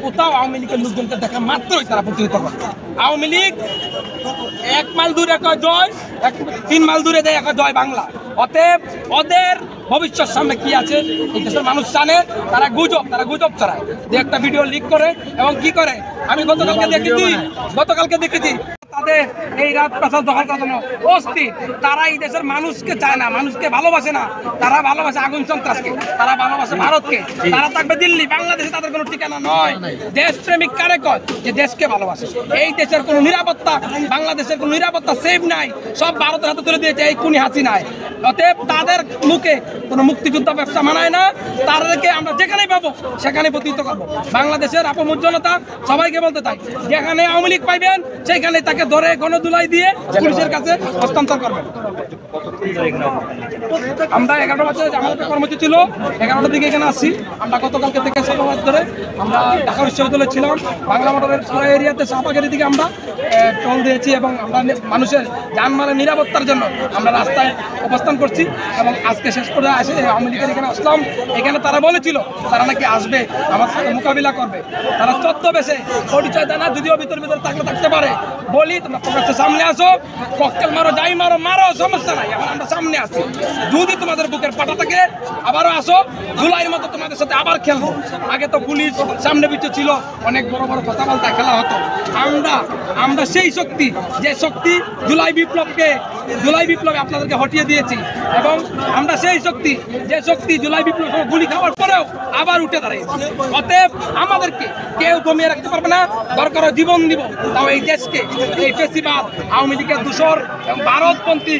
কোথাও আওয়ামী লীগের লোকজনকে দেখা মাত্রই তারা প্রতিহত করে। আওয়ামী লীগ 1 মাইল দূরে একটা জয়, 3 মাইল দূরে দেয় একটা জয় বাংলা। অতএব ওদের ভবিষ্যৎ সামনে কি আছে এই দেশের মানুষ জানে। তারা গুজব ছড়ায়, যে একটা ভিডিও লিক করে এবং কি করে। আমি গতকালকে দেখেছি তাদের এই রাজপ্রাসাদ দখল করার জন্য অস্থির। তারা এই দেশের মানুষকে চায় না, মানুষকে ভালোবাসে না। তারা ভালোবাসে আগুন সন্ত্রাসকে, তারা ভালোবাসে ভারতকে। তারা থাকবে দিল্লি, বাংলাদেশে তাদের কোনো ঠিকানা নয়। দেশপ্রেমিক কারে কয়? যে দেশকে ভালোবাসে। এই দেশের কোনো নিরাপত্তা, বাংলাদেশের কোনো নিরাপত্তা সেভ নাই, সব ভারতের হাতে তুলে দিয়েছে এই খুনি হাসিনায়। অতএব তাদের মুখে কোনো মুক্তিযোদ্ধা ব্যবসা মানায় না। তাদেরকে আমরা যেখানেই পাবো সেখানে প্রতিহত করবো। বাংলাদেশের আপমর জনতা সবাইকে বলতে চাই, যেখানে আওয়ামী লীগ পাইবেন সেইখানে তাকে ধরে গণধুলাই দিয়ে পুলিশের কাছে হস্তান্তর করবেন। আমরা 11টা বাজে আমাদের কর্মসূচি ছিল, 11টার দিকে এখানে আসছি। আমরা গতকালকে থেকে সকাল ধরে আমরা ঢাকা বিশ্ববিদ্যালয়ে ছিলাম। বাংলা মোটরের পুরো এরিয়াতে শাহবাগের দিকে আমরা টহল দিয়েছি এবং আমরা মানুষের যানবাহনের নিরাপত্তার জন্য আমরা রাস্তায় অবস্থান করছি। এবং আজকে শেষ করে এসে আওয়ামী লীগের এখানে আসলাম। এখানে তারা বলেছিল তারা নাকি আসবে, আমার সাথে মোকাবিলা করবে। তারা ছদ্মবেশে পরিচয় দেয় না, যদিও ভিতরে থাকতে পারে। বলি তোমরা প্রকাশ্যে সামনে আসো, ককটেল মারো, যাই মারো, সমস্যা নাই। এখন আমরা সামনে আসি, যদি তোমাদের বুকের পাটা থাকে আবারও আসো, জুলাইয়ের মতো তোমাদের সাথে আবার খেলবো। আগে তো পুলিশ সামনে পিছিয়ে ছিল, অনেক বড় বড় কথা বলতে খেলা হতো। আমরা সেই শক্তি, যে শক্তি জুলাই বিপ্লবে আপনাদেরকে হটিয়ে দিয়েছি। এবং আমরা সেই শক্তি, যে শক্তি জুলাই বিপ্লব গুলি খাওয়ার পরেও আবার উঠে দাঁড়িয়েছি। অতএব আমাদেরকে কেউ দমিয়ে রাখতে পারবে না। দরকার জীবন দিব, তাও এই দেশকে এই ফেসিবাদ, আওয়ামী লীগের দূষর এবং ভারতপন্থী